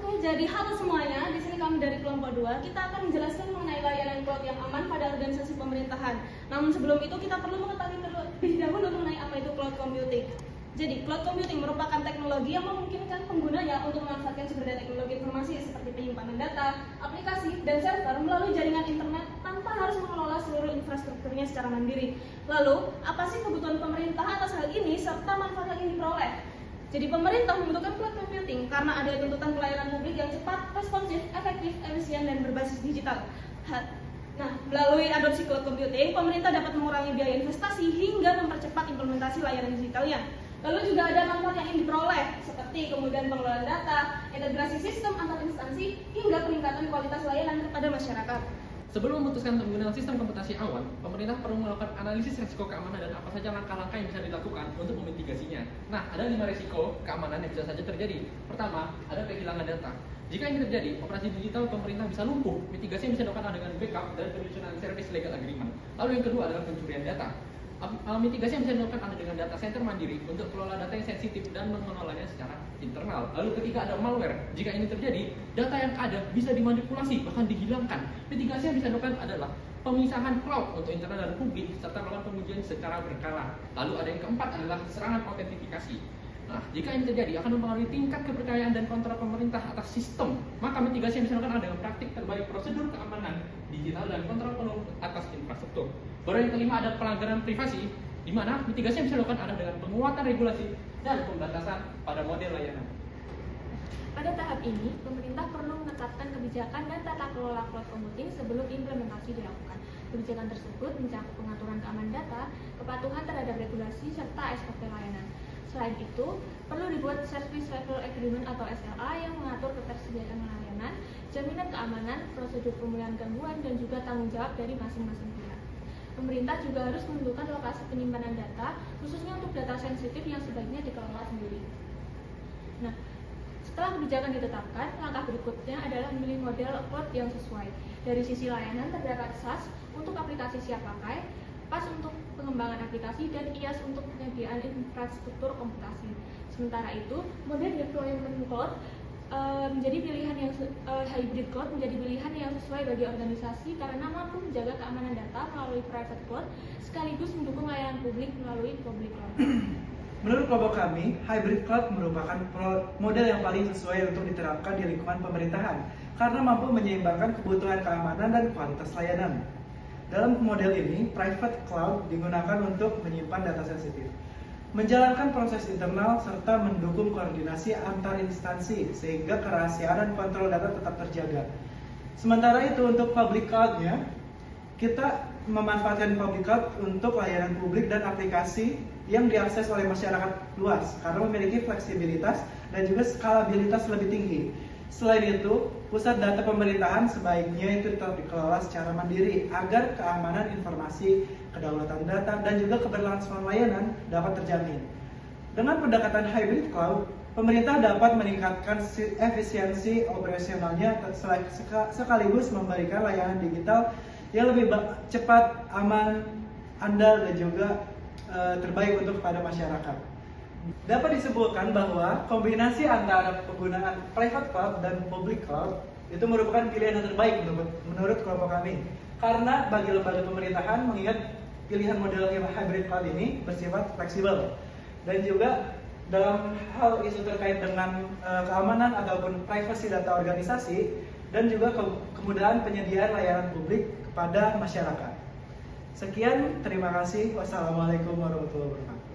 Oke, jadi halo semuanya. Di sini kami dari kelompok 2. Kita akan menjelaskan mengenai layanan cloud yang aman pada organisasi pemerintahan. Namun sebelum itu kita perlu mengetahui terlebih dahulu mengenai apa itu cloud computing. Jadi, cloud computing merupakan teknologi yang memungkinkan penggunanya untuk memanfaatkan sumber daya teknologi informasi seperti penyimpanan data, aplikasi, dan server melalui jaringan internet tanpa harus mengelola seluruh infrastrukturnya secara mandiri. Lalu, apa sih kebutuhan pemerintah atas hal ini serta manfaat yang diperoleh? Jadi pemerintah membutuhkan cloud computing karena ada tuntutan pelayanan publik yang cepat, responsif, efektif, efisien, dan berbasis digital. Nah, melalui adopsi cloud computing, pemerintah dapat mengurangi biaya investasi hingga mempercepat implementasi layanan digitalnya. Lalu juga ada manfaat yang ingin diperoleh, seperti kemudahan pengelolaan data, integrasi sistem antar instansi, hingga peningkatan kualitas layanan kepada masyarakat. Sebelum memutuskan penggunaan sistem komputasi awan, pemerintah perlu melakukan analisis risiko keamanan dan apa saja langkah-langkah yang bisa dilakukan untuk memitigasinya. Nah, ada 5 risiko keamanan yang bisa saja terjadi. Pertama, ada kehilangan data. Jika ini terjadi, operasi digital pemerintah bisa lumpuh. Mitigasi yang bisa dilakukan dengan backup dan penyusunan service legal agreement. Lalu yang kedua adalah pencurian data. Mitigasi yang bisa dilakukan dengan data center mandiri untuk kelola data yang sensitif dan mengelolanya secara internal. Lalu ketiga ada malware. Jika ini terjadi, data yang ada bisa dimanipulasi bahkan dihilangkan. Mitigasi yang bisa dilakukan adalah pemisahan cloud untuk internal dan publik serta melakukan pengujian secara berkala. Lalu ada yang keempat adalah serangan autentifikasi. Nah, jika ini terjadi akan mempengaruhi tingkat kepercayaan dan kontrol pemerintah atas sistem. Maka mitigasi yang bisa dilakukan adalah dengan praktik terbaik prosedur keamanan digital dan kontrol penuh atas infrastruktur. Baru yang kelima ada pelanggaran privasi, di mana mitigasi yang bisa dilakukan adalah dengan penguatan regulasi dan pembatasan pada model layanan. Pada tahap ini, pemerintah perlu menetapkan kebijakan dan tata kelola cloud computing sebelum implementasi dilakukan. Kebijakan tersebut mencakup pengaturan keamanan data, kepatuhan terhadap regulasi, serta SOP layanan. Selain itu, perlu dibuat Service Level Agreement atau SLA yang mengatur ketersediaan layanan, jaminan keamanan, prosedur pemulihan gangguan, dan juga tanggung jawab dari masing-masing pihak. Pemerintah juga harus menentukan lokasi penyimpanan data, khususnya untuk data sensitif yang sebaiknya dikelola sendiri. Nah, setelah kebijakan ditetapkan, langkah berikutnya adalah memilih model cloud yang sesuai. Dari sisi layanan terdapat SaaS untuk aplikasi siap pakai, PaaS untuk pengembangan aplikasi, dan IaaS untuk penyediaan infrastruktur komputasi. Sementara itu, model deployment cloud menjadi pilihan yang hybrid cloud menjadi pilihan yang sesuai bagi organisasi karena mampu menjaga keamanan data melalui private cloud sekaligus mendukung layanan publik melalui public cloud. Menurut kelompok kami, hybrid cloud merupakan model yang paling sesuai untuk diterapkan di lingkungan pemerintahan karena mampu menyeimbangkan kebutuhan keamanan dan kualitas layanan. Dalam model ini, private cloud digunakan untuk menyimpan data sensitif, menjalankan proses internal, serta mendukung koordinasi antar instansi sehingga kerahasiaan dan kontrol data tetap terjaga. Sementara itu untuk public cloud-nya, kita memanfaatkan public cloud untuk layanan publik dan aplikasi yang diakses oleh masyarakat luas karena memiliki fleksibilitas dan juga skalabilitas lebih tinggi. Selain itu, pusat data pemerintahan sebaiknya itu tetap dikelola secara mandiri agar keamanan informasi, kedaulatan data, dan juga keberlangsungan layanan dapat terjamin. Dengan pendekatan hybrid cloud, pemerintah dapat meningkatkan efisiensi operasionalnya sekaligus memberikan layanan digital yang lebih cepat, aman, andal, dan juga terbaik untuk kepada masyarakat. Dapat disebutkan bahwa kombinasi antara penggunaan private cloud dan public cloud itu merupakan pilihan yang terbaik menurut kelompok kami. Karena bagi lembaga pemerintahan mengingat pilihan model hybrid cloud ini bersifat fleksibel dan juga dalam hal isu terkait dengan keamanan ataupun privasi data organisasi dan juga kemudahan penyediaan layanan publik kepada masyarakat. Sekian, terima kasih. Wassalamualaikum warahmatullahi wabarakatuh.